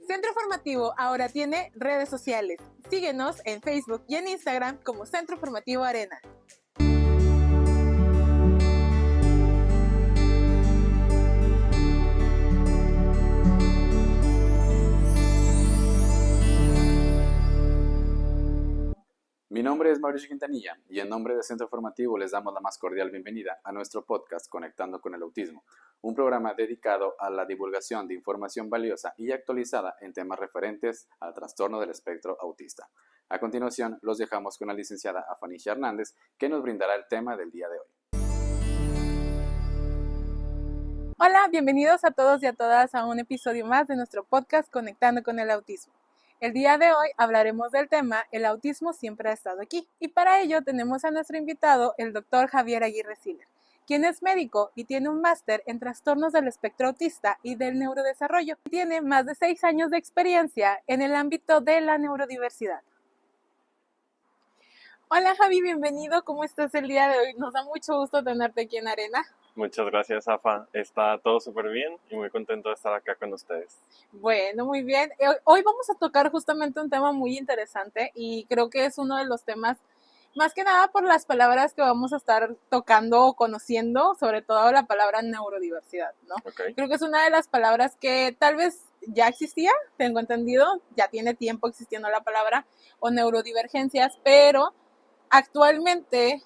Centro Formativo ahora tiene redes sociales. Síguenos en Facebook y en Instagram como Centro Formativo Arena. Mi nombre es Mauricio Quintanilla y en nombre de Centro Formativo les damos la más cordial bienvenida a nuestro podcast Conectando con el Autismo, un programa dedicado a la divulgación de información valiosa y actualizada en temas referentes al trastorno del espectro autista. A continuación, los dejamos con la licenciada Afanisha Hernández, que nos brindará el tema del día de hoy. Hola, bienvenidos a todos y a todas a un episodio más de nuestro podcast Conectando con el Autismo. El día de hoy hablaremos del tema El autismo siempre ha estado aquí, y para ello tenemos a nuestro invitado, el doctor Javier Aguirre Siller, quien es médico y tiene un máster en trastornos del espectro autista y del neurodesarrollo. Tiene más de 6 años de experiencia en el ámbito de la neurodiversidad. Hola Javi, bienvenido, ¿cómo estás el día de hoy? Nos da mucho gusto tenerte aquí en Arena. Muchas gracias, Afa. Está todo súper bien y muy contento de estar acá con ustedes. Bueno, muy bien. Hoy vamos a tocar justamente un tema muy interesante y creo que es uno de los temas, más que nada por las palabras que vamos a estar tocando o conociendo, sobre todo la palabra neurodiversidad, ¿no? Okay. Creo que es una de las palabras que tal vez ya existía, tengo entendido, ya tiene tiempo existiendo la palabra, o neurodivergencias, pero actualmente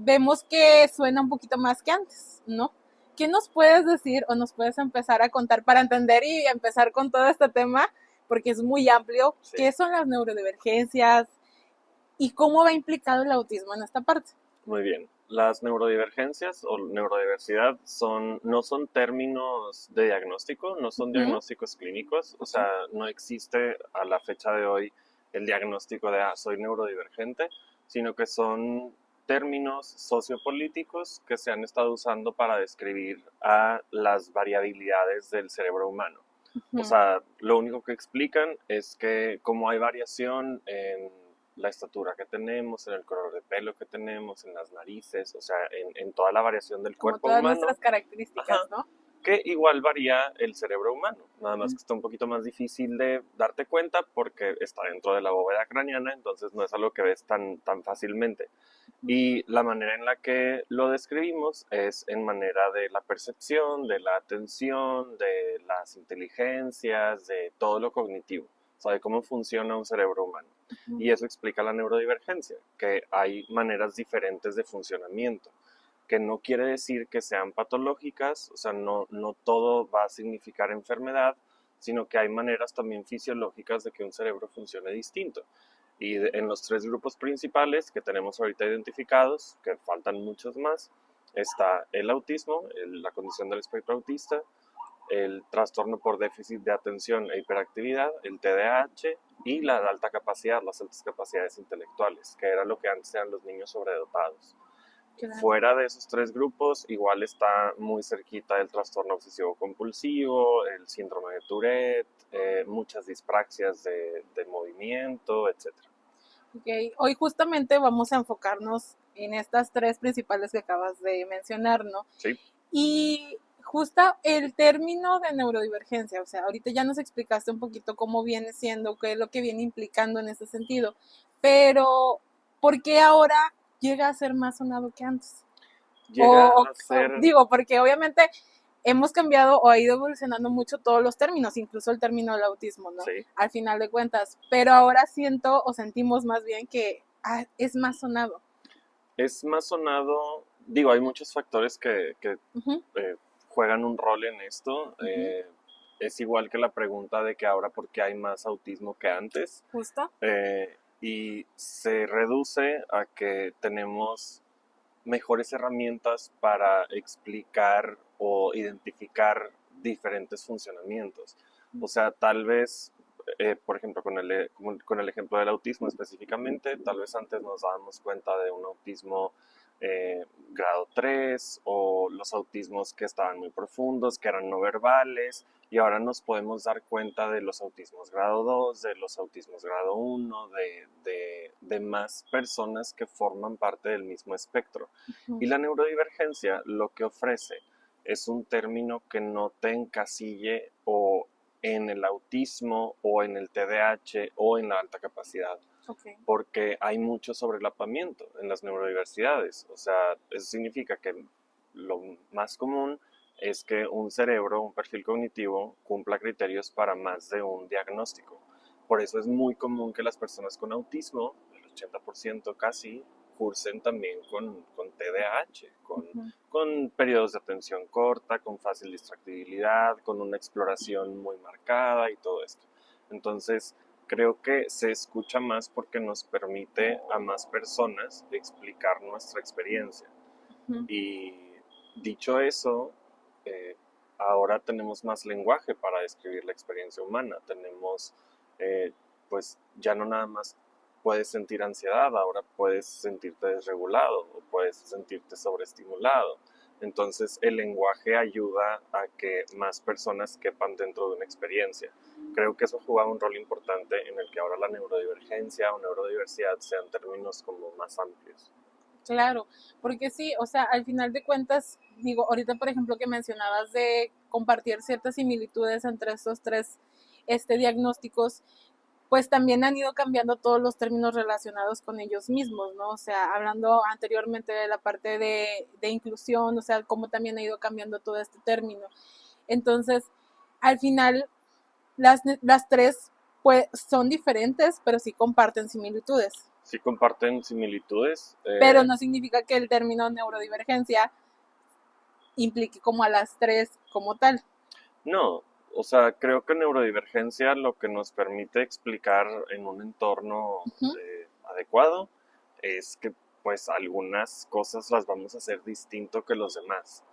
vemos que suena un poquito más que antes, ¿no? ¿Qué nos puedes decir o nos puedes empezar a contar para entender y empezar con todo este tema? Porque es muy amplio. Sí. ¿Qué son las neurodivergencias y cómo va implicado el autismo en esta parte? Muy bien. Las neurodivergencias o neurodiversidad no son términos de diagnóstico, no son diagnósticos clínicos, o sea, no existe a la fecha de hoy el diagnóstico de soy neurodivergente, sino que son términos sociopolíticos que se han estado usando para describir a las variabilidades del cerebro humano. O sea, lo único que explican es que como hay variación en la estatura que tenemos, en el color de pelo que tenemos, en las narices, o sea, en toda la variación del cuerpo humano. Como todas nuestras características, ¿no? Que igual varía el cerebro humano, nada más que está un poquito más difícil de darte cuenta porque está dentro de la bóveda craneana, entonces no es algo que ves tan fácilmente. Y la manera en la que lo describimos es en manera de la percepción, de la atención, de las inteligencias, de todo lo cognitivo, o sea, de cómo funciona un cerebro humano. Y eso explica la neurodivergencia, que hay maneras diferentes de funcionamiento, que no quiere decir que sean patológicas, o sea, no todo va a significar enfermedad, sino que hay maneras también fisiológicas de que un cerebro funcione distinto. Y en los 3 grupos principales que tenemos ahorita identificados, que faltan muchos más, está el autismo, la condición del espectro autista, el trastorno por déficit de atención e hiperactividad, el TDAH y la alta capacidad, las altas capacidades intelectuales, que era lo que antes eran los niños sobredotados. Claro. Fuera de esos 3 grupos, igual está muy cerquita el trastorno obsesivo compulsivo, el síndrome de Tourette, muchas dispraxias de movimiento, etc. Okay. Hoy justamente vamos a enfocarnos en estas 3 principales que acabas de mencionar, ¿no? Sí. Y justo el término de neurodivergencia, o sea, ahorita ya nos explicaste un poquito cómo viene siendo, qué es lo que viene implicando en ese sentido, pero ¿por qué ahora llega a ser más sonado que antes? Digo, porque obviamente hemos cambiado o ha ido evolucionando mucho todos los términos, incluso el término del autismo, ¿no? Sí. Al final de cuentas, pero ahora siento o sentimos más bien que es más sonado. Es más sonado, digo, hay muchos factores que juegan un rol en esto. Es igual que la pregunta de que ahora por qué hay más autismo que antes. Justo. Y se reduce a que tenemos mejores herramientas para explicar o identificar diferentes funcionamientos. O sea, tal vez, por ejemplo, con el ejemplo del autismo específicamente, tal vez antes nos dábamos cuenta de un autismo grado 3 o los autismos que estaban muy profundos, que eran no verbales, y ahora nos podemos dar cuenta de los autismos grado 2, de los autismos grado 1, de más personas que forman parte del mismo espectro. Y la neurodivergencia lo que ofrece es un término que no te encasille o en el autismo o en el TDAH o en la alta capacidad, Okay. porque hay mucho sobrelapamiento en las neurodiversidades. O sea, eso significa que lo más común es que un cerebro, un perfil cognitivo, cumpla criterios para más de un diagnóstico. Por eso es muy común que las personas con autismo, el 80% casi, cursen también con TDAH, Ujú. con periodos de atención corta, con fácil distractibilidad, con una exploración muy marcada y todo esto. Entonces, creo que se escucha más porque nos permite a más personas explicar nuestra experiencia. Ujú. Y dicho eso, eh, ahora tenemos más lenguaje para describir la experiencia humana. Tenemos, pues ya no nada más puedes sentir ansiedad, ahora puedes sentirte desregulado o puedes sentirte sobreestimulado. Entonces el lenguaje ayuda a que más personas quepan dentro de una experiencia. Creo que eso juega un rol importante en el que ahora la neurodivergencia o neurodiversidad sean términos como más amplios. Claro, porque sí, o sea, al final de cuentas, digo, ahorita por ejemplo que mencionabas de compartir ciertas similitudes entre estos tres diagnósticos, pues también han ido cambiando todos los términos relacionados con ellos mismos, ¿no? O sea, hablando anteriormente de la parte de inclusión, o sea, cómo también ha ido cambiando todo este término. Entonces, al final, las tres, pues, son diferentes, pero sí comparten similitudes. Sí comparten similitudes. Pero no significa que el término neurodivergencia implique como a las tres como tal. No, o sea, creo que neurodivergencia lo que nos permite explicar en un entorno Ujú. adecuado es que pues algunas cosas las vamos a hacer distinto que los demás.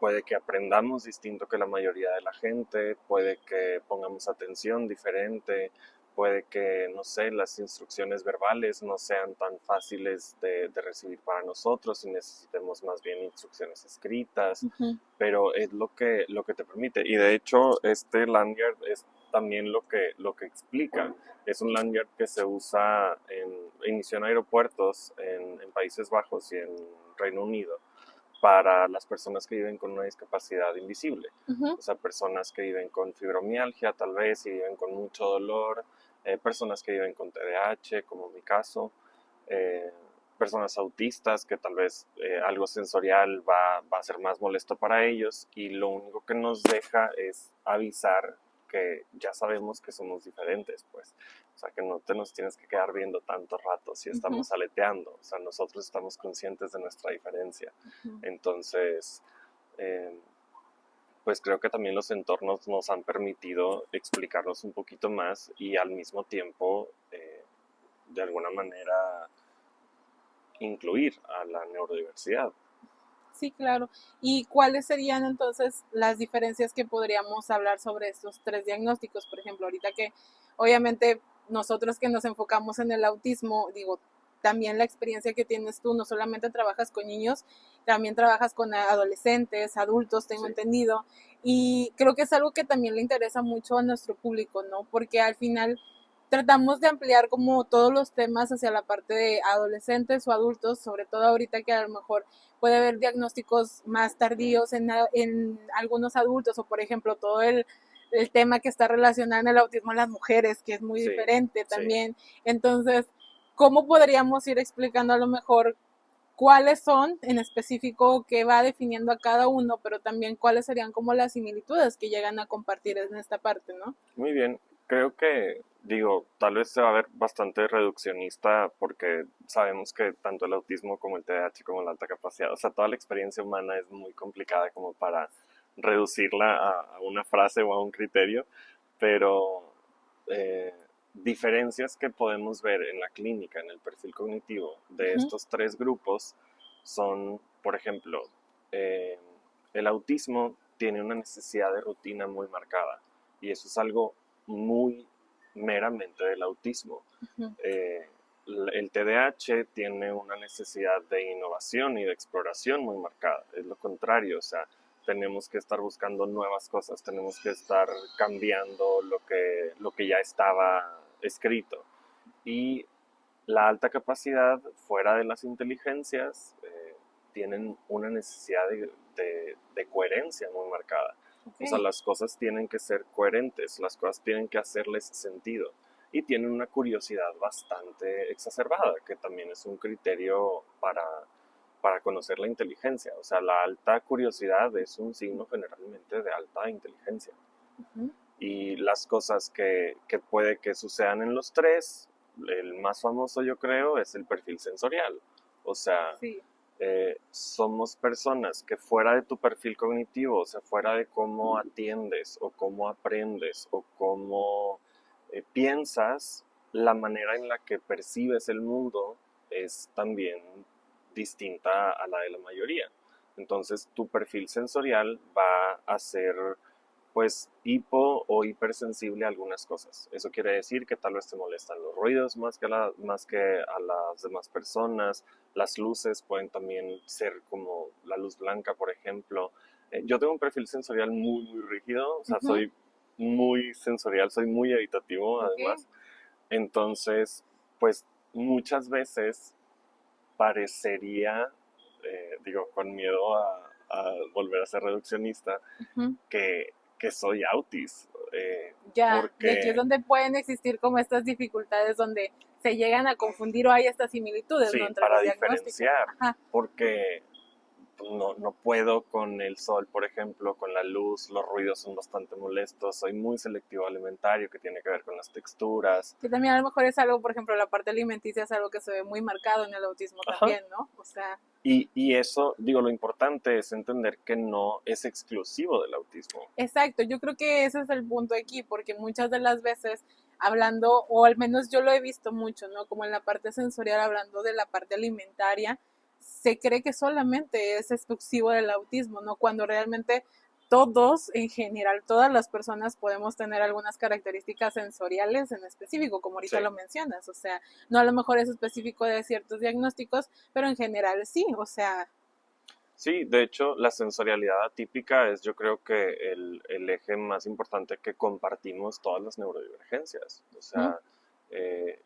Puede que aprendamos distinto que la mayoría de la gente, puede que pongamos atención diferente, puede que, no sé, las instrucciones verbales no sean tan fáciles de recibir para nosotros y necesitemos más bien instrucciones escritas, Ujú. pero es lo que te permite. Y de hecho, este lanyard es también lo que explica. Es un lanyard que se usa inició en aeropuertos en Países Bajos y en Reino Unido para las personas que viven con una discapacidad invisible. Ujú. O sea, personas que viven con fibromialgia tal vez y viven con mucho dolor, personas que viven con TDAH, como mi caso, eh, personas autistas que tal vez algo sensorial va a ser más molesto para ellos y lo único que nos deja es avisar que ya sabemos que somos diferentes, pues. O sea, que no te nos tienes que quedar viendo tanto rato si Ujú. estamos aleteando. O sea, nosotros estamos conscientes de nuestra diferencia. Ujú. Entonces, eh, pues creo que también los entornos nos han permitido explicarnos un poquito más y al mismo tiempo, de alguna manera, incluir a la neurodiversidad. Sí, claro. ¿Y cuáles serían entonces las diferencias que podríamos hablar sobre estos tres diagnósticos? Por ejemplo, ahorita que obviamente nosotros que nos enfocamos en el autismo, digo, también la experiencia que tienes tú, no solamente trabajas con niños, también trabajas con adolescentes, adultos, tengo Sí, entendido, y creo que es algo que también le interesa mucho a nuestro público, ¿no? Porque al final tratamos de ampliar como todos los temas hacia la parte de adolescentes o adultos, sobre todo ahorita que a lo mejor puede haber diagnósticos más tardíos en algunos adultos o por ejemplo todo el tema que está relacionado en el autismo en las mujeres, que es muy sí, diferente sí. también. Entonces, ¿cómo podríamos ir explicando a lo mejor cuáles son en específico que va definiendo a cada uno, pero también cuáles serían como las similitudes que llegan a compartir en esta parte, ¿no? Muy bien. Creo que, digo, tal vez se va a ver bastante reduccionista porque sabemos que tanto el autismo como el TDAH como la alta capacidad, o sea, toda la experiencia humana es muy complicada como para reducirla a una frase o a un criterio, pero eh, diferencias que podemos ver en la clínica, en el perfil cognitivo de Ujú. estos tres grupos son, por ejemplo, eh, el autismo tiene una necesidad de rutina muy marcada y eso es algo muy meramente del autismo. Ujú. Eh, el TDAH tiene una necesidad de innovación y de exploración muy marcada, es lo contrario, o sea, tenemos que estar buscando nuevas cosas, tenemos que estar cambiando lo que ya estaba escrito. Y la alta capacidad, fuera de las inteligencias, tienen una necesidad de coherencia muy marcada. Ok. O sea, las cosas tienen que ser coherentes, las cosas tienen que hacerles sentido. Y tienen una curiosidad bastante exacerbada, que también es un criterio para conocer la inteligencia. O sea, la alta curiosidad es un signo generalmente de alta inteligencia. Ujú. Y las cosas que puede que sucedan en los tres, el más famoso yo creo es el perfil sensorial. O sea, Sí. somos personas que fuera de tu perfil cognitivo, o sea, fuera de cómo atiendes o cómo aprendes o cómo piensas, la manera en la que percibes el mundo es también distinta a la de la mayoría. Entonces, tu perfil sensorial va a ser pues hipo o hipersensible a algunas cosas. Eso quiere decir que tal vez te molestan los ruidos más que a las demás personas. Las luces pueden también ser como la luz blanca, por ejemplo. Yo tengo un perfil sensorial muy rígido, o sea, Ujú. soy muy sensorial, soy muy evitativo Ok. además. Entonces, pues muchas veces parecería, digo, con miedo a volver a ser reduccionista, Ujú. que, que soy autis, Ya, y aquí es porque donde pueden existir como estas dificultades donde se llegan a confundir o hay estas similitudes, ¿no? sí, Entre para los diagnósticos. diferenciar, Ajá. porque no puedo con el sol, por ejemplo, con la luz, los ruidos son bastante molestos, soy muy selectivo alimentario, que tiene que ver con las texturas. Que también a lo mejor es algo, por ejemplo, la parte alimenticia es algo que se ve muy marcado en el autismo Ajá. también, ¿no? O sea, Y eso, digo, lo importante es entender que no es exclusivo del autismo. exacto, yo creo que ese es el punto aquí, porque muchas de las veces hablando, o al menos yo lo he visto mucho, ¿no? Como en la parte sensorial, hablando de la parte alimentaria, se cree que solamente es exclusivo del autismo, ¿no? Cuando realmente todos, en general, todas las personas podemos tener algunas características sensoriales en específico, como ahorita Sí. lo mencionas, o sea, no a lo mejor es específico de ciertos diagnósticos, pero en general sí, o sea, Sí, de hecho, la sensorialidad atípica es yo creo que el eje más importante que compartimos todas las neurodivergencias. O sea,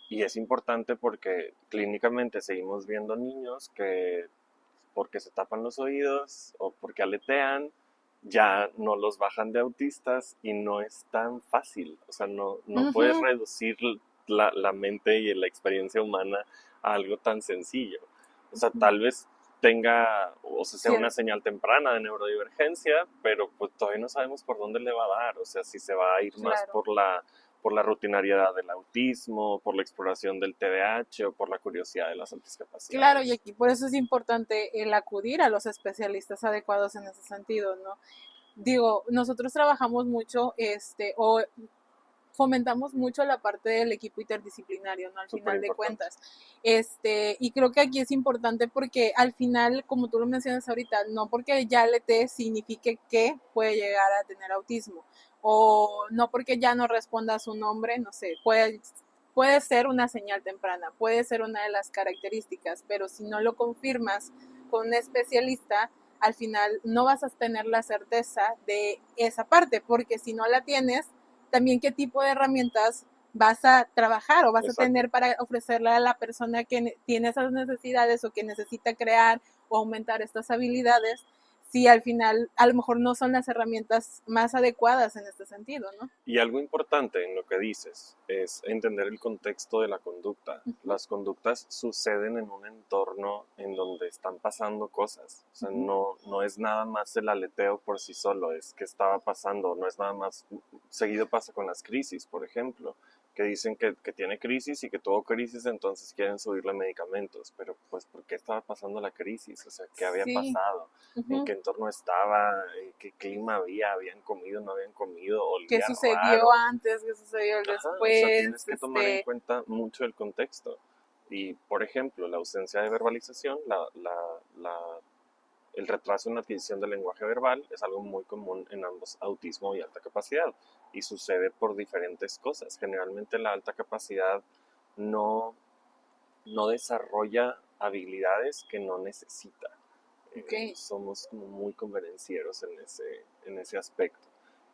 y es importante porque clínicamente seguimos viendo niños que porque se tapan los oídos o porque aletean, ya no los bajan de autistas y no es tan fácil. O sea, no puedes ujú, reducir la mente y la experiencia humana a algo tan sencillo. O sea, tal vez tenga, o sea una cierto, señal temprana de neurodivergencia, pero pues todavía no sabemos por dónde le va a dar. O sea, si se va a ir más claro. por la rutinariedad del autismo, por la exploración del TDAH o por la curiosidad de las altas Claro, y capacidades. aquí por eso es importante el acudir a los especialistas adecuados en ese sentido, ¿no? Digo, nosotros trabajamos mucho, o fomentamos mucho la parte del equipo interdisciplinario, ¿no? Al Súper final de importante. cuentas. Y creo que aquí es importante porque al final, como tú lo mencionas ahorita, no porque ya le te signifique que puede llegar a tener autismo, o no porque ya no responda a su nombre, no sé, puede ser una señal temprana, puede ser una de las características, pero si no lo confirmas con un especialista, al final no vas a tener la certeza de esa parte, porque si no la tienes, también qué tipo de herramientas vas a trabajar o vas a Exacto. tener para ofrecerle a la persona que tiene esas necesidades o que necesita crear o aumentar estas habilidades, si al final a lo mejor no son las herramientas más adecuadas en este sentido, ¿no? Y algo importante en lo que dices es entender el contexto de la conducta. Uh-huh, Las conductas suceden en un entorno en donde están pasando cosas. O sea, uh-huh. no es nada más el aleteo por sí solo, es que estaba pasando, no es nada más. Seguido pasa con las crisis, por ejemplo, que dicen que tiene crisis y que tuvo crisis, entonces quieren subirle medicamentos. Pero, pues, ¿por qué estaba pasando la crisis? O sea, ¿qué había Sí, pasado? ¿En uh-huh. qué entorno estaba? ¿Qué clima había? ¿Habían comido? ¿No habían comido? ¿Qué ¿Olía sucedió raro? antes? ¿Qué sucedió Ajá, o sea, tienes después? que tomar en cuenta mucho el contexto. Y, por ejemplo, la ausencia de verbalización, el retraso en la adquisición del lenguaje verbal es algo muy común en ambos autismo y alta capacidad. Y sucede por diferentes cosas. Generalmente la alta capacidad no, no desarrolla habilidades que no necesita. Ok, Somos como muy convenencieros en ese aspecto.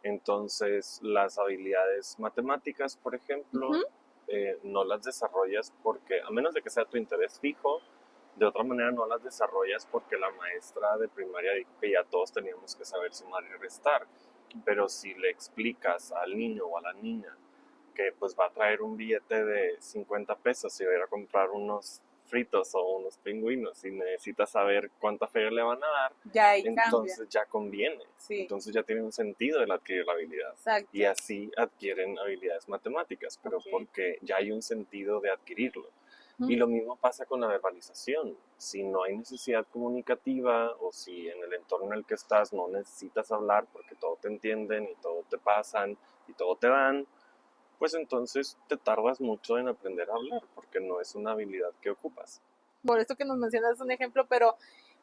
Entonces, las habilidades matemáticas, por ejemplo, uh-huh. no las desarrollas porque, a menos de que sea tu interés fijo, de otra manera no las desarrollas porque la maestra de primaria dijo que ya todos teníamos que saber sumar y restar. pero si le explicas al niño o a la niña que pues va a traer un billete de 50 pesos y va a ir a comprar unos fritos o unos pingüinos y necesita saber cuánta feria le van a dar, Ya ahí cambia. entonces ya conviene. Sí. Entonces ya tiene un sentido el adquirir la habilidad. Exacto. Y así adquieren habilidades matemáticas, pero Ok. porque ya hay un sentido de adquirirlo. Ujú. Y lo mismo pasa con la verbalización. Si no hay necesidad comunicativa o si en el entorno en el que estás no necesitas hablar porque todo te entienden y todo te pasan y todo te dan, pues entonces te tardas mucho en aprender a hablar porque no es una habilidad que ocupas. Por eso que nos mencionas un ejemplo, pero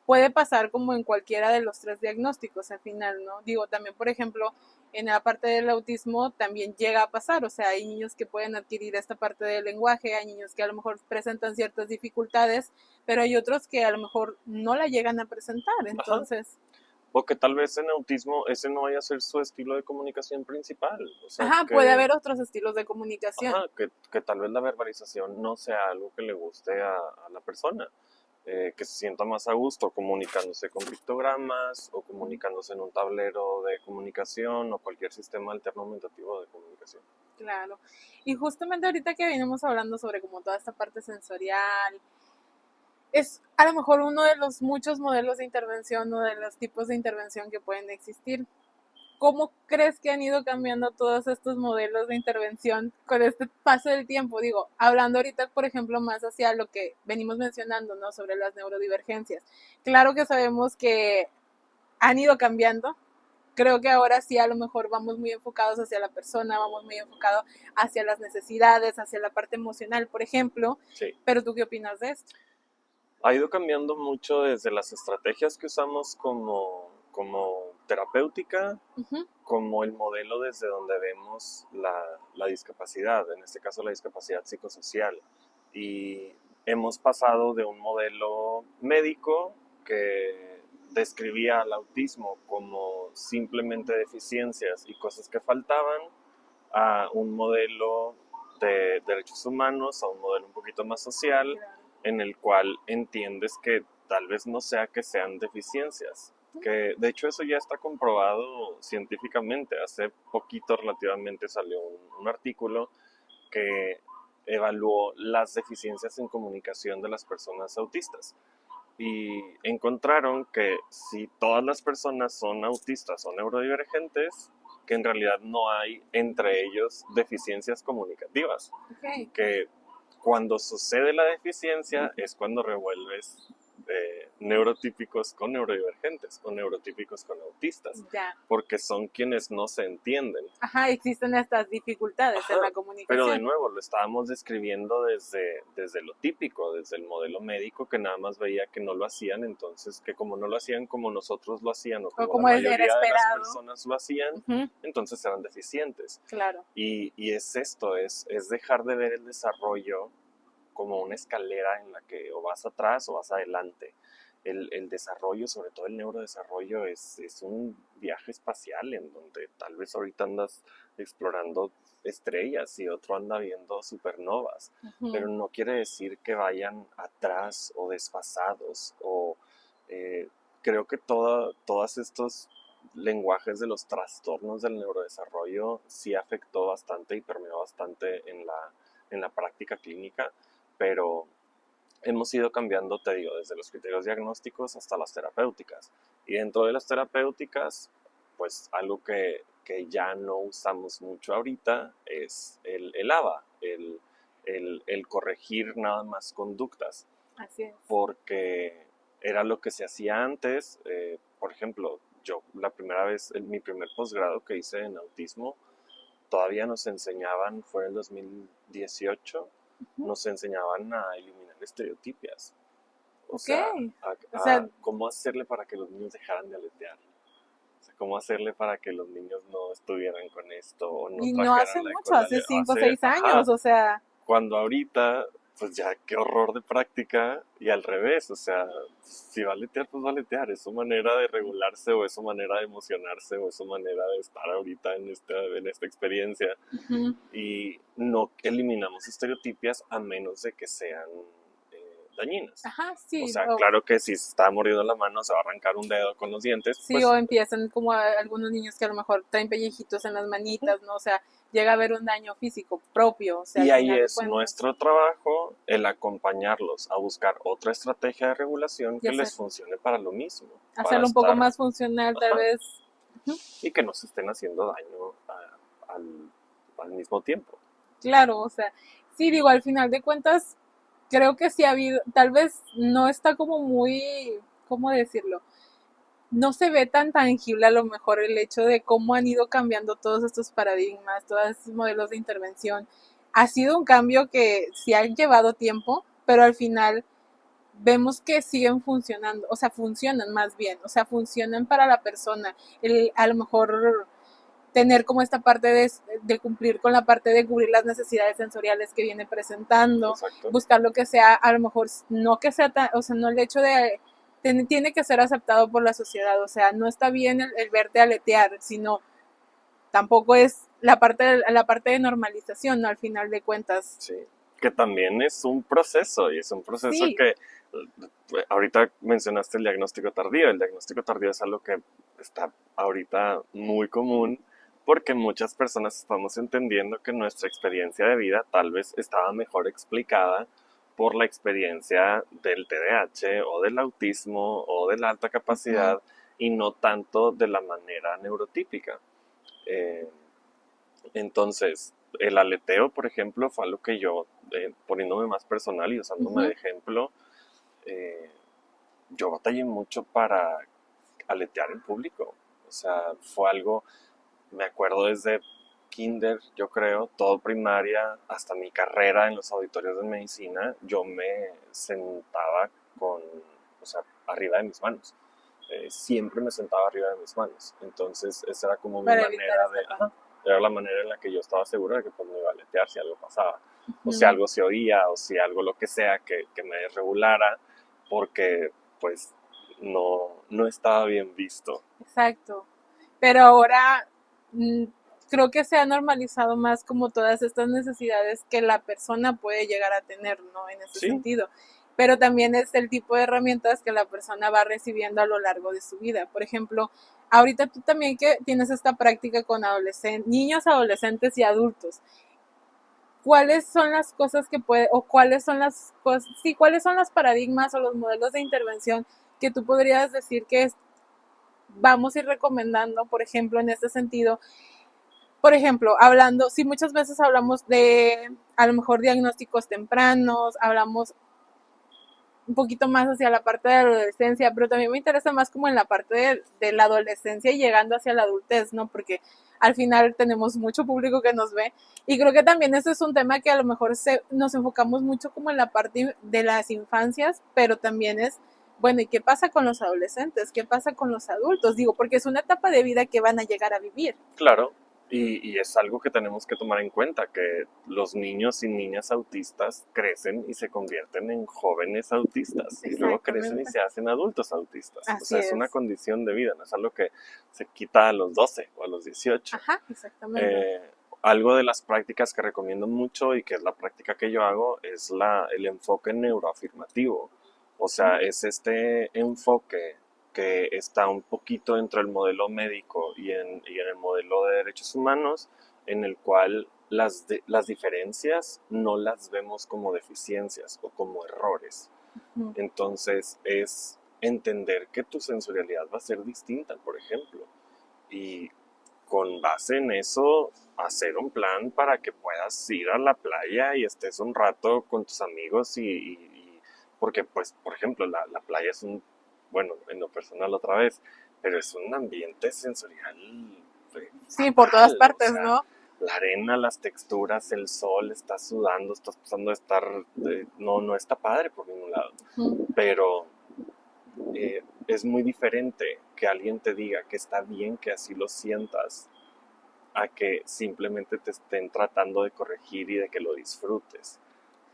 puede pasar como en cualquiera de los 3 diagnósticos al final, ¿no? Digo, también, por ejemplo, en la parte del autismo también llega a pasar, o sea, hay niños que pueden adquirir esta parte del lenguaje, hay niños que a lo mejor presentan ciertas dificultades, pero hay otros que a lo mejor no la llegan a presentar, entonces... Ajá. O que tal vez en autismo ese no vaya a ser su estilo de comunicación principal. O sea, Ajá, puede haber otros estilos de comunicación. Ajá, que tal vez la verbalización no sea algo que le guste a la persona. Que se sienta más a gusto comunicándose con pictogramas o comunicándose en un tablero de comunicación o cualquier sistema alternativo de comunicación. Claro. Y justamente ahorita que venimos hablando sobre como toda esta parte sensorial, es a lo mejor uno de los muchos modelos de intervención o de los tipos de intervención que pueden existir. ¿Cómo crees que han ido cambiando todos estos modelos de intervención con este paso del tiempo? Digo, hablando ahorita, por ejemplo, más hacia lo que venimos mencionando, ¿no? Sobre las neurodivergencias. Claro que sabemos que han ido cambiando. Creo que ahora sí a lo mejor vamos muy enfocados hacia la persona, vamos muy enfocados hacia las necesidades, hacia la parte emocional, por ejemplo. Sí. Pero ¿tú qué opinas de esto? Ha ido cambiando mucho desde las estrategias que usamos como terapéutica, Uh-huh. como el modelo desde donde vemos la discapacidad, en este caso la discapacidad psicosocial. Y hemos pasado de un modelo médico que describía al autismo como simplemente deficiencias y cosas que faltaban, a un modelo de derechos humanos, a un modelo un poquito más social, en el cual entiendes que tal vez no sea que sean deficiencias, que de hecho eso ya está comprobado científicamente. Hace poquito relativamente salió un artículo que evaluó las deficiencias en comunicación de las personas autistas y encontraron que si todas las personas son autistas o neurodivergentes, que en realidad no hay entre ellos deficiencias comunicativas, Okay. que cuando sucede la deficiencia es cuando revuelves neurotípicos con neurodivergentes o neurotípicos con autistas, Ya. porque son quienes no se entienden. Ajá, existen estas dificultades en la comunicación. Pero de nuevo, lo estábamos describiendo desde lo típico, desde el modelo médico, que nada más veía que no lo hacían, entonces que como no lo hacían como nosotros lo hacían o como la mayoría de las personas lo hacían, uh-huh, entonces eran deficientes. Claro. Y es esto, es dejar de ver el desarrollo como una escalera en la que o vas atrás o vas adelante. El desarrollo, sobre todo el neurodesarrollo, es un viaje espacial en donde tal vez ahorita andas explorando estrellas y otro anda viendo supernovas, Uh-huh. pero no quiere decir que vayan atrás o desfasados o creo que todos estos lenguajes de los trastornos del neurodesarrollo sí afectó bastante y permeó bastante en la práctica clínica, pero hemos ido cambiando, te digo, desde los criterios diagnósticos hasta las terapéuticas. Y dentro de las terapéuticas, pues algo que ya no usamos mucho ahorita es el ABA, el corregir nada más conductas. Así es. Porque era lo que se hacía antes. Por ejemplo, yo la primera vez, mi primer posgrado que hice en autismo, todavía nos enseñaban, fue en el 2018, Uh-huh. nos enseñaban a eliminar estereotipias. O Okay. sea, cómo hacerle para que los niños dejaran de aletear. O sea, cómo hacerle para que los niños no estuvieran con esto o no y trajeran no hace la mucho, hace 5 o 6 años, ajá, o sea. Cuando ahorita, pues ya qué horror de práctica y al revés, o sea, si va a aletear, pues va a aletear, es su manera de regularse o es su manera de emocionarse o es su manera de estar ahorita en esta experiencia. Uh-huh. Y no eliminamos estereotipias a menos de que sean dañinas. Ajá, O sí. sea, claro que si se está mordiendo la mano, se va a arrancar un dedo con los dientes, Sí, pues, o empiezan como algunos niños que a lo mejor traen pellejitos en las manitas, ¿no? O sea, llega a haber un daño físico propio, o sea, y al ahí final de es cuentas. nuestro trabajo el acompañarlos a buscar otra estrategia de regulación Y que les funcione para lo mismo, para hacerlo un poco estar, más funcional, tal ajá, vez. Ujú. y que no se estén haciendo daño al mismo tiempo. Claro, o sea, sí, digo, al final de cuentas, creo que sí ha habido, tal vez no está como muy, ¿cómo decirlo? No se ve tan tangible a lo mejor el hecho de cómo han ido cambiando todos estos paradigmas, todos estos modelos de intervención. Ha sido un cambio que sí ha llevado tiempo, pero al final vemos que siguen funcionando, o sea, funcionan más bien, o sea, funcionan para la persona. A lo mejor tener como esta parte de cumplir con la parte de cubrir las necesidades sensoriales que viene presentando, Exacto. buscar lo que sea, a lo mejor no que sea tan, o sea, no el hecho de tiene que ser aceptado por la sociedad, o sea, no está bien el verte aletear, sino tampoco es la parte de normalización, ¿no? Al final de cuentas. Sí, que también es un proceso y es un proceso Sí, que ahorita mencionaste el diagnóstico tardío. El diagnóstico tardío es algo que está ahorita muy común porque muchas personas estamos entendiendo que nuestra experiencia de vida tal vez estaba mejor explicada por la experiencia del TDAH o del autismo o de la alta capacidad y no tanto de la manera neurotípica. Eh, entonces, el aleteo, por ejemplo, fue algo que yo, poniéndome más personal y usándome de ejemplo, eh, yo batallé mucho para aletear en público. O sea, fue algo, me acuerdo desde kinder, yo creo, todo primaria, hasta mi carrera en los auditorios de medicina, yo me sentaba o sea, arriba de mis manos. Siempre me sentaba arriba de mis manos. Entonces, esa era como mi para evitar manera esta parte. ajá, era la manera en la que yo estaba seguro de que pues me iba a aletear si algo pasaba. O si Ujú. algo se oía, o si algo lo que sea que me desregulara, porque pues no estaba bien visto. Exacto. Pero ahora mm, creo que se ha normalizado más como todas estas necesidades que la persona puede llegar a tener, ¿no? En ese Sí, sentido. Pero también es el tipo de herramientas que la persona va recibiendo a lo largo de su vida. Por ejemplo, ahorita tú también que tienes esta práctica con adolescentes, niños, adolescentes y adultos. ¿Cuáles son las cosas que puede, o cuáles son las cosas, sí, cuáles son los paradigmas o los modelos de intervención que tú podrías decir que vamos a ir recomendando, por ejemplo, en este sentido? Por ejemplo, hablando, sí, muchas veces hablamos de a lo mejor diagnósticos tempranos, hablamos un poquito más hacia la parte de la adolescencia, pero también me interesa más como en la parte de la adolescencia y llegando hacia la adultez, ¿no? Porque al final tenemos mucho público que nos ve y creo que también ese es un tema que a lo mejor nos enfocamos mucho como en la parte de las infancias, pero también es, bueno, ¿y qué pasa con los adolescentes? ¿Qué pasa con los adultos? Digo, porque es una etapa de vida que van a llegar a vivir. claro. Y es algo que tenemos que tomar en cuenta, que los niños y niñas autistas crecen y se convierten en jóvenes autistas y luego crecen y Exactamente. se hacen adultos autistas. O Así sea, es una es. condición de vida, no es algo que se quita a los 12 o a los 18. Ajá, exactamente. Eh, Algo de las prácticas que recomiendo mucho y que es la práctica que yo hago es el enfoque neuroafirmativo. O sea, es este enfoque que está un poquito entre el modelo médico y en el modelo de derechos humanos, en el cual las diferencias no las vemos como deficiencias o como errores. Ujú. Entonces es entender que tu sensorialidad va a ser distinta, por ejemplo. Y con base en eso, hacer un plan para que puedas ir a la playa y estés un rato con tus amigos porque, pues, por ejemplo, la playa es bueno, en lo personal otra vez, pero es un ambiente sensorial Sí, por todas fatal, o partes, sea, ¿no? la arena, las texturas, el sol, estás sudando, estás pasando de estar, no está padre por ningún lado, Ujú. pero es muy diferente que alguien te diga que está bien que así lo sientas a que simplemente te estén tratando de corregir y de que lo disfrutes.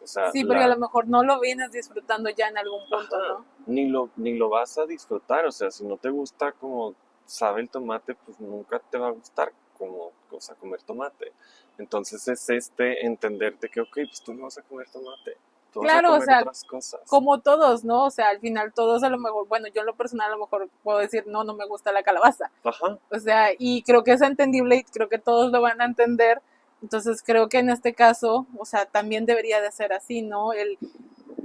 O sea, Sí, porque a lo mejor no lo vienes disfrutando ya en algún punto, ajá, ¿no? ni lo vas a disfrutar. O sea, si no te gusta como sabe el tomate, pues nunca te va a gustar como, o sea, comer tomate. Entonces es entenderte que, ok, pues tú no vas a comer tomate. tú vas a Claro, o comer sea, otras cosas. como todos, ¿no? O sea, al final todos a lo mejor, bueno, yo en lo personal a lo mejor puedo decir, no, no me gusta la calabaza. Ajá. O sea, y creo que es entendible y creo que todos lo van a entender. Entonces creo que en este caso, o sea, también debería de ser así, ¿no?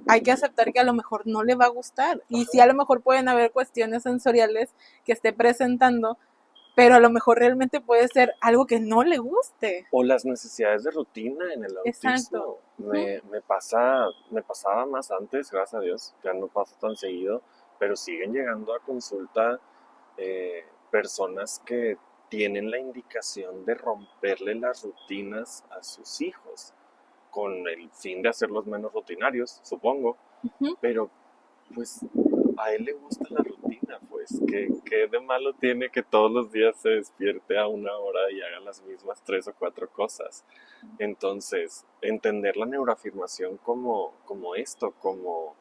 Hay que aceptar que a lo mejor no le va a gustar. Y sí, a lo mejor pueden haber cuestiones sensoriales que esté presentando, pero a lo mejor realmente puede ser algo que no le guste. O las necesidades de rutina en el Exacto. autismo. Me pasaba más antes, gracias a Dios, ya no pasa tan seguido, pero siguen llegando a consulta personas que tienen la indicación de romperle las rutinas a sus hijos, con el fin de hacerlos menos rutinarios, supongo, Ujú. pero pues a él le gusta la rutina, pues, ¿qué de malo tiene que todos los días se despierte a una hora y haga las mismas 3 o 4 cosas? Entonces, entender la neuroafirmación como esto, como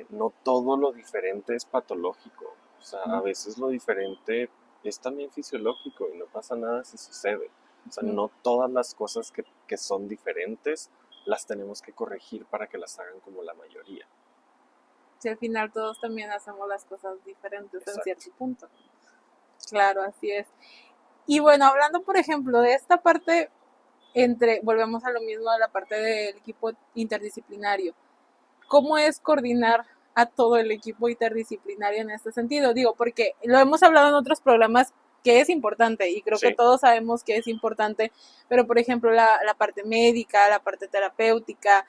no todo lo diferente es patológico. O sea, a veces lo diferente es también fisiológico y no pasa nada si sucede. O sea, no todas las cosas que son diferentes las tenemos que corregir para que las hagan como la mayoría. Si al final todos también hacemos las cosas diferentes en Exacto. cierto punto. Claro, así es. Y bueno, hablando por ejemplo de esta parte volvemos a lo mismo, a la parte del equipo interdisciplinario. ¿Cómo es coordinar a todo el equipo interdisciplinario en este sentido? Digo, porque lo hemos hablado en otros programas que es importante y creo que todos sabemos que es importante, pero por ejemplo la parte médica, la parte terapéutica,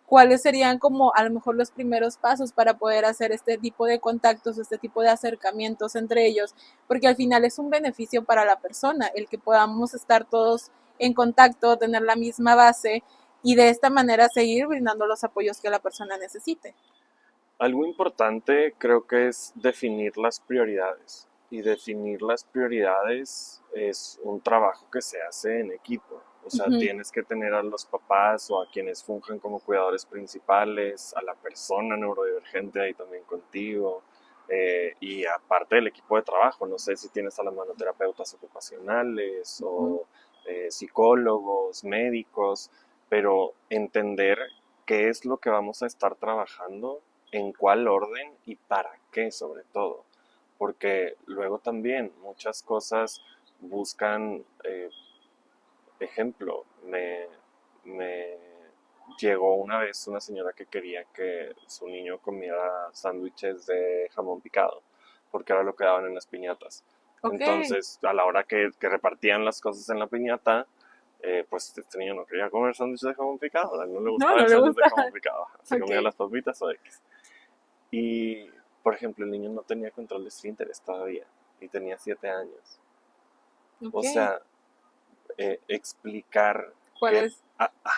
¿cuáles serían como a lo mejor los primeros pasos para poder hacer este tipo de contactos, este tipo de acercamientos entre ellos? Porque al final es un beneficio para la persona, el que podamos estar todos en contacto, tener la misma base y de esta manera seguir brindando los apoyos que la persona necesite. Algo importante creo que es definir las prioridades. Y definir las prioridades es un trabajo que se hace en equipo. O sea, tienes que tener a los papás o a quienes funjan como cuidadores principales, a la persona neurodivergente ahí también contigo, y aparte del equipo de trabajo. No sé si tienes a la mano terapeutas ocupacionales o psicólogos, médicos, pero entender qué es lo que vamos a estar trabajando, en cuál orden y para qué sobre todo. Porque luego también muchas cosas buscan, ejemplo, me llegó una vez una señora que quería que su niño comiera sándwiches de jamón picado, porque era lo que daban en las piñatas. Okay. Entonces, a la hora que repartían las cosas en la piñata, pues este niño no quería comer sándwiches de jamón picado, a él no le gustaba el sándwich de jamón picado, se comía las papitas o X. Y, por ejemplo, el niño no tenía control de esfínteres todavía y tenía 7 años. O sea, explicar ¿cuál es?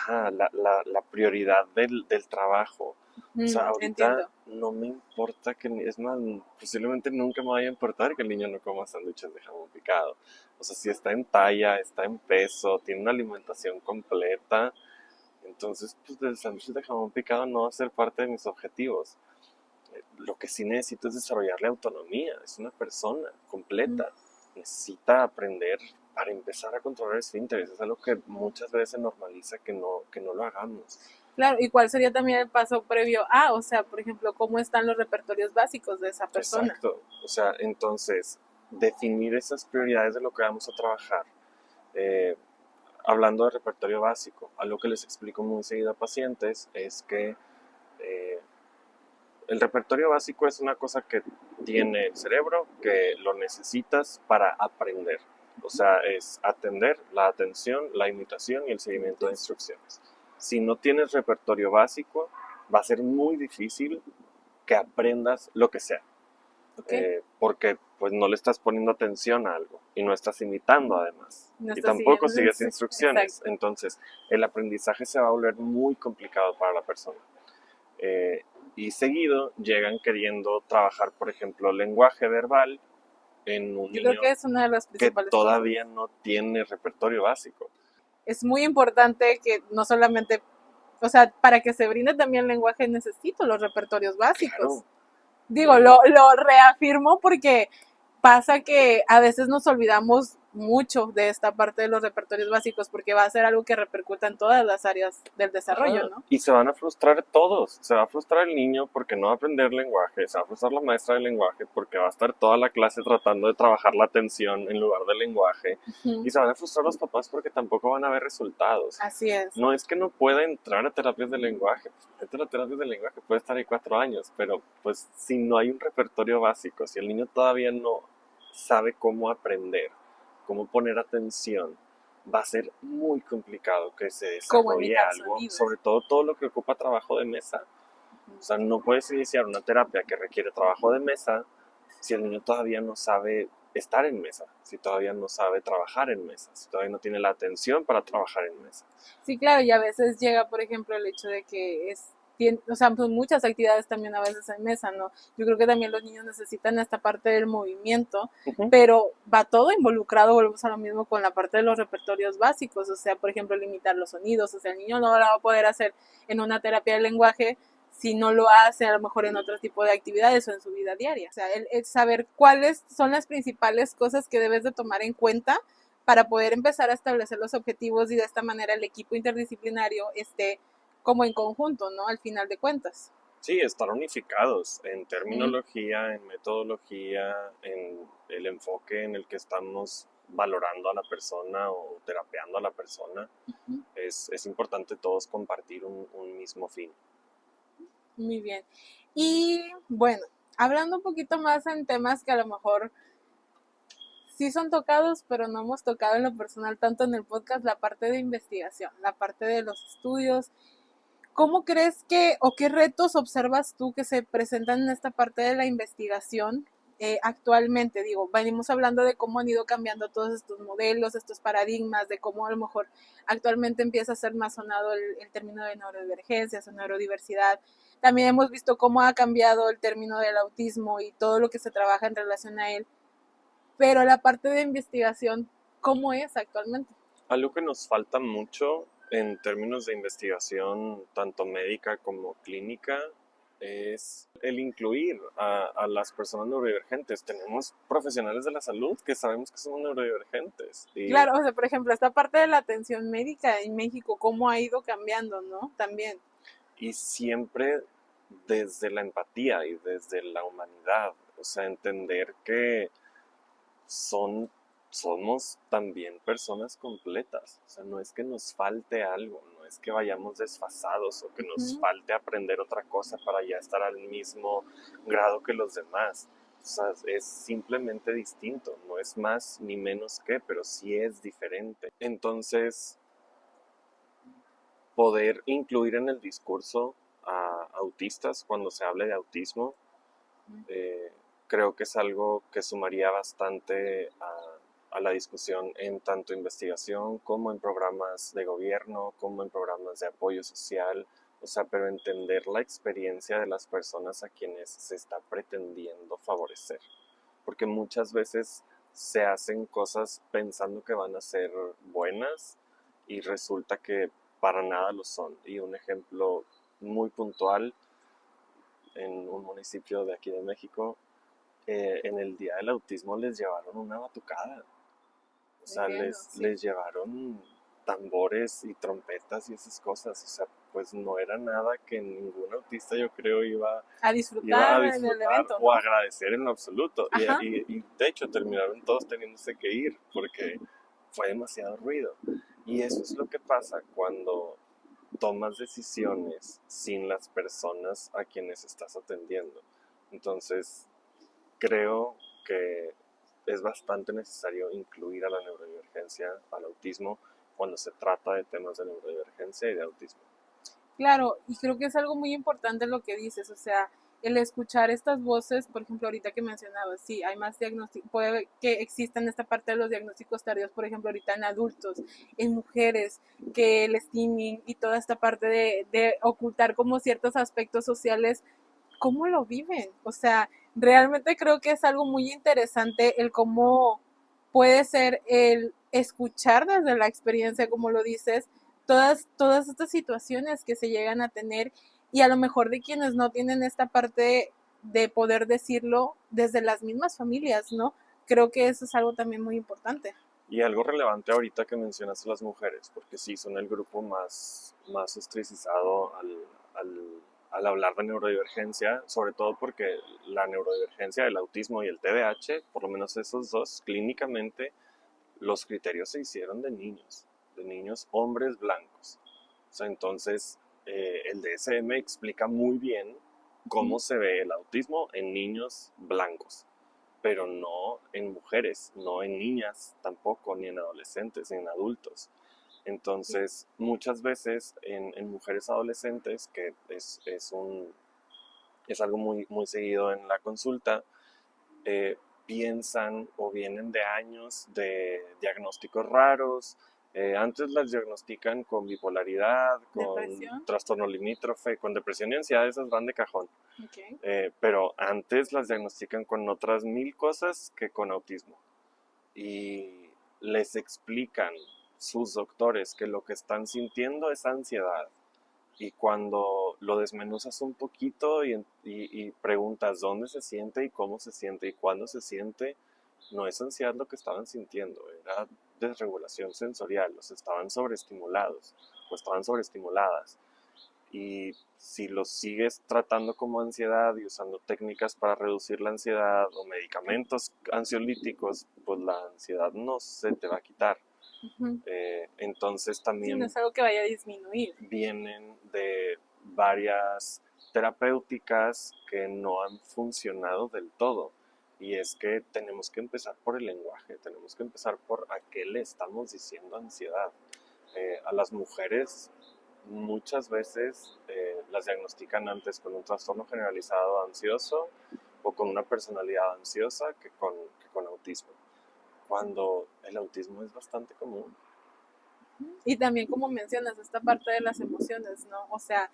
la prioridad del trabajo. O sea, ahorita entiendo. no me importa es más, posiblemente nunca me vaya a importar que el niño no coma sándwiches de jamón picado. O sea, si está en talla, está en peso, tiene una alimentación completa, entonces pues el sándwich de jamón picado no va a ser parte de mis objetivos. Lo que sí necesito es desarrollarle autonomía, es una persona completa, necesita aprender para empezar a controlar esfínteres, es algo que muchas veces se normaliza que no lo hagamos. Claro, ¿y cuál sería también el paso previo a, o sea, por ejemplo, cómo están los repertorios básicos de esa persona? Exacto, o sea, entonces, definir esas prioridades de lo que vamos a trabajar. Hablando de repertorio básico, algo que les explico muy seguido a pacientes es que el repertorio básico es una cosa que tiene el cerebro, que lo necesitas para aprender. O sea, es atender, la atención, la imitación y el seguimiento de instrucciones. Si no tienes repertorio básico, va a ser muy difícil que aprendas lo que sea. Porque pues no le estás poniendo atención a algo y no estás imitando además. Y tampoco sigues instrucciones. Exacto. Entonces, el aprendizaje se va a volver muy complicado para la persona. Y seguido llegan queriendo trabajar, por ejemplo, lenguaje verbal en un niño creo que es una de las principales que todavía no tiene repertorio básico. Es muy importante que no solamente, o sea, para que se brinde también lenguaje necesito los repertorios básicos. Claro. Digo, lo reafirmo porque pasa que a veces nos olvidamos mucho de esta parte de los repertorios básicos, porque va a ser algo que repercuta en todas las áreas del desarrollo, ¿no? Y se van a frustrar todos. Se va a frustrar el niño porque no va a aprender lenguaje, se va a frustrar la maestra de lenguaje porque va a estar toda la clase tratando de trabajar la atención en lugar del lenguaje, y se van a frustrar los papás porque tampoco van a ver resultados. Así es. No es que no pueda entrar a terapias de lenguaje, entrar a terapias de lenguaje puede estar ahí 4 años, pero pues si no hay un repertorio básico, si el niño todavía no sabe cómo aprender, cómo poner atención, va a ser muy complicado que se desarrolle algo, sonidos. sobre todo lo que ocupa trabajo de mesa. O sea, no puedes iniciar una terapia que requiere trabajo de mesa si el niño todavía no sabe estar en mesa, si todavía no sabe trabajar en mesa, si todavía no tiene la atención para trabajar en mesa. Sí, claro, y a veces llega, por ejemplo, el hecho de que o sea, pues muchas actividades también a veces en mesa, ¿no? Yo creo que también los niños necesitan esta parte del movimiento, pero va todo involucrado, volvemos a lo mismo con la parte de los repertorios básicos, o sea, por ejemplo, limitar los sonidos, o sea, el niño no lo va a poder hacer en una terapia de lenguaje si no lo hace a lo mejor en otro tipo de actividades o en su vida diaria. O sea, el saber cuáles son las principales cosas que debes de tomar en cuenta para poder empezar a establecer los objetivos y de esta manera el equipo interdisciplinario esté como en conjunto, ¿no? Al final de cuentas. Sí, estar unificados en terminología, en metodología, en el enfoque en el que estamos valorando a la persona o terapeando a la persona. Es importante todos compartir un mismo fin. Muy bien. Y bueno, hablando un poquito más en temas que a lo mejor sí son tocados, pero no hemos tocado en lo personal tanto en el podcast, la parte de investigación, la parte de los estudios. ¿Cómo crees que o qué retos observas tú que se presentan en esta parte de la investigación actualmente? Digo, venimos hablando de cómo han ido cambiando todos estos modelos, estos paradigmas, de cómo a lo mejor actualmente empieza a ser más sonado el término de neurodivergencias o neurodiversidad. También hemos visto cómo ha cambiado el término del autismo y todo lo que se trabaja en relación a él. Pero la parte de investigación, ¿cómo es actualmente? Algo que nos falta mucho en términos de investigación, tanto médica como clínica, es el incluir a las personas neurodivergentes. Tenemos profesionales de la salud que sabemos que son neurodivergentes. Claro, o sea, por ejemplo, esta parte de la atención médica en México, ¿cómo ha ido cambiando, no? También. Y siempre desde la empatía y desde la humanidad, o sea, entender que somos también personas completas. O sea, no es que nos falte algo, no es que vayamos desfasados o que nos falte aprender otra cosa para ya estar al mismo grado que los demás. O sea, es simplemente distinto, no es más ni menos que, pero sí es diferente. Entonces, poder incluir en el discurso a autistas cuando se hable de autismo, creo que es algo que sumaría bastante a la discusión en tanto investigación como en programas de gobierno, como en programas de apoyo social, o sea, pero entender la experiencia de las personas a quienes se está pretendiendo favorecer, porque muchas veces se hacen cosas pensando que van a ser buenas y resulta que para nada lo son. Y un ejemplo muy puntual en un municipio de aquí de México, en el Día del Autismo les llevaron una batucada. O sea, les llevaron tambores y trompetas y esas cosas. O sea, pues no era nada que ningún autista, yo creo, iba a disfrutar en el evento, ¿no? O a agradecer en lo absoluto. Y de hecho terminaron todos teniéndose que ir porque fue demasiado ruido. Y eso es lo que pasa cuando tomas decisiones sin las personas a quienes estás atendiendo. Entonces, creo que es bastante necesario incluir a la neurodivergencia, al autismo, cuando se trata de temas de neurodivergencia y de autismo. Claro, y creo que es algo muy importante lo que dices, o sea, el escuchar estas voces, por ejemplo, ahorita que mencionabas, sí, hay más diagnósticos, puede que existan esta parte de los diagnósticos tardíos, por ejemplo, ahorita en adultos, en mujeres, que el steaming y toda esta parte de ocultar como ciertos aspectos sociales, ¿cómo lo viven? O sea, realmente creo que es algo muy interesante el cómo puede ser el escuchar desde la experiencia, como lo dices, todas estas situaciones que se llegan a tener y a lo mejor de quienes no tienen esta parte de poder decirlo desde las mismas familias, ¿no? Creo que eso es algo también muy importante. Y algo relevante ahorita que mencionas a las mujeres, porque sí son el grupo más ostracizado al hablar de neurodivergencia, sobre todo porque la neurodivergencia, el autismo y el TDAH, por lo menos esos dos, clínicamente los criterios se hicieron de niños hombres blancos. O sea, entonces el DSM explica muy bien cómo se ve el autismo en niños blancos, pero no en mujeres, no en niñas tampoco, ni en adolescentes, ni en adultos. Entonces, muchas veces en mujeres adolescentes, que es algo muy seguido en la consulta, piensan o vienen de años de diagnósticos raros. Antes las diagnostican con bipolaridad, con ¿Depresión? trastorno limítrofe, con depresión y ansiedad, esas van de cajón. Okay. Pero antes las diagnostican con otras 1000 cosas que con autismo. Y les explican sus doctores que lo que están sintiendo es ansiedad. Y cuando lo desmenuzas un poquito y preguntas dónde se siente y cómo se siente y cuándo se siente, no es ansiedad lo que estaban sintiendo, era desregulación sensorial, los estaban sobreestimulados o estaban sobreestimuladas. Y si lo sigues tratando como ansiedad y usando técnicas para reducir la ansiedad o medicamentos ansiolíticos, pues la ansiedad no se te va a quitar. Entonces Sí, no también es algo que vaya a disminuir. vienen de varias terapéuticas que no han funcionado del todo. Y es que tenemos que empezar por el lenguaje, tenemos que empezar por a qué le estamos diciendo ansiedad. A las mujeres muchas veces las diagnostican antes con un trastorno generalizado ansioso o con una personalidad ansiosa que con autismo, cuando el autismo es bastante común. Y también como mencionas, esta parte de las emociones, ¿no? O sea,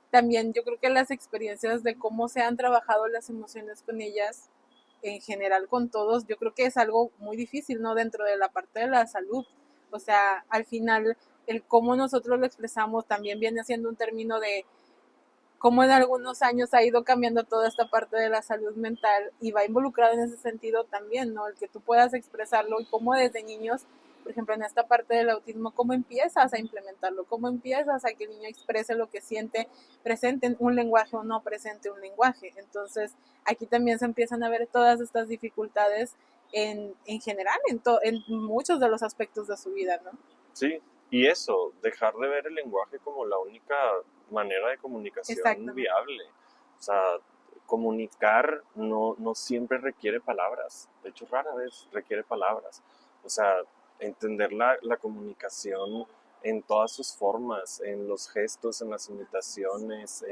también yo creo que las experiencias de cómo se han trabajado las emociones con ellas, en general con todos, yo creo que es algo muy difícil, ¿no? Dentro de la parte de la salud. O sea, al final, el cómo nosotros lo expresamos también viene siendo un término de cómo en algunos años ha ido cambiando toda esta parte de la salud mental y va involucrado en ese sentido también, ¿no? El que tú puedas expresarlo y cómo desde niños, por ejemplo, en esta parte del autismo, cómo empiezas a implementarlo, cómo empiezas a que el niño exprese lo que siente, presente un lenguaje o no presente un lenguaje. Entonces, aquí también se empiezan a ver todas estas dificultades en general, en muchos de los aspectos de su vida, ¿no? Sí, y eso, dejar de ver el lenguaje como la única manera de comunicación Exactamente. viable. O sea, comunicar no siempre requiere palabras. De hecho, rara vez requiere palabras. O sea, entender la comunicación en todas sus formas, en los gestos, en las imitaciones,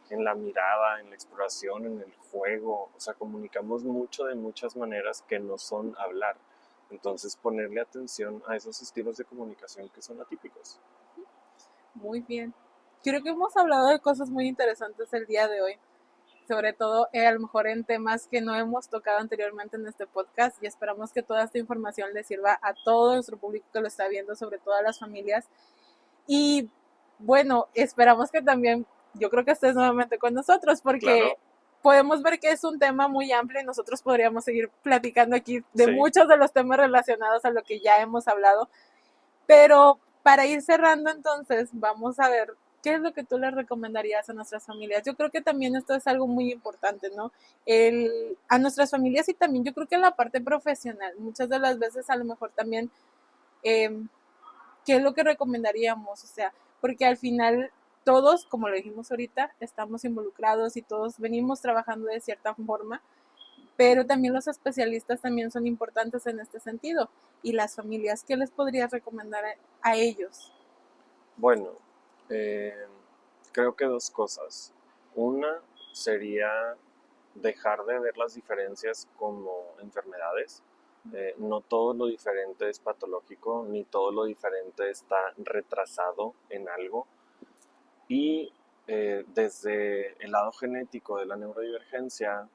en la mirada, en la exploración, en el juego. O sea, comunicamos mucho de muchas maneras que no son hablar. Entonces, ponerle atención a esos estilos de comunicación que son atípicos. Muy bien. Creo que hemos hablado de cosas muy interesantes el día de hoy, sobre todo a lo mejor en temas que no hemos tocado anteriormente en este podcast y esperamos que toda esta información le sirva a todo nuestro público que lo está viendo, sobre todo a las familias. Y bueno, esperamos que también, yo creo que estés nuevamente con nosotros porque Claro, podemos ver que es un tema muy amplio y nosotros podríamos seguir platicando aquí de sí. muchos de los temas relacionados a lo que ya hemos hablado. Pero para ir cerrando entonces, vamos a ver qué es lo que tú le recomendarías a nuestras familias. Yo creo que también esto es algo muy importante, ¿no? A nuestras familias y también yo creo que en la parte profesional, muchas de las veces a lo mejor también, eh, ¿qué es lo que recomendaríamos? O sea, porque al final todos, como lo dijimos ahorita, estamos involucrados y todos venimos trabajando de cierta forma, pero también los especialistas también son importantes en este sentido. Y las familias, ¿qué les podrías recomendar a ellos? Bueno, eh, creo que dos cosas. Una sería dejar de ver las diferencias como enfermedades. No todo lo diferente es patológico, ni todo lo diferente está retrasado en algo. Y desde el lado genético de la neurodivergencia,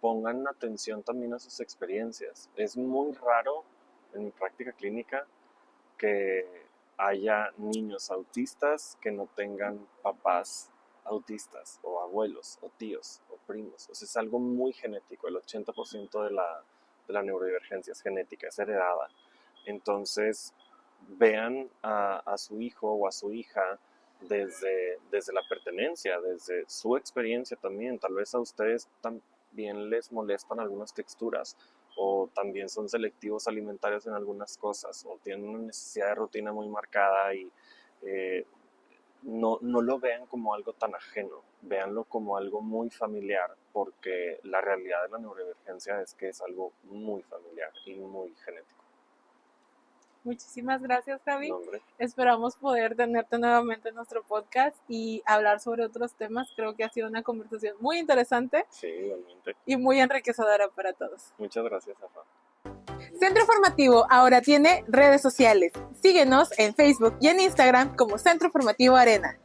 pongan atención también a sus experiencias. Es muy raro en mi práctica clínica que haya niños autistas que no tengan papás autistas o abuelos o tíos o primos. O sea, es algo muy genético. El 80% de la neurodivergencia es genética, es heredada. Entonces, vean a su hijo o a su hija desde la pertenencia, desde su experiencia también. Tal vez a ustedes también les molestan algunas texturas, o también son selectivos alimentarios en algunas cosas, o tienen una necesidad de rutina muy marcada y no lo vean como algo tan ajeno, véanlo como algo muy familiar, porque la realidad de la neurodivergencia es que es algo muy familiar y muy genético. Muchísimas gracias, Javi. No, hombre. Esperamos poder tenerte nuevamente en nuestro podcast y hablar sobre otros temas. Creo que ha sido una conversación muy interesante. Sí, igualmente. Y muy enriquecedora para todos. Muchas gracias, Rafa. Centro Formativo ahora tiene redes sociales. Síguenos en Facebook y en Instagram como Centro Formativo Arena.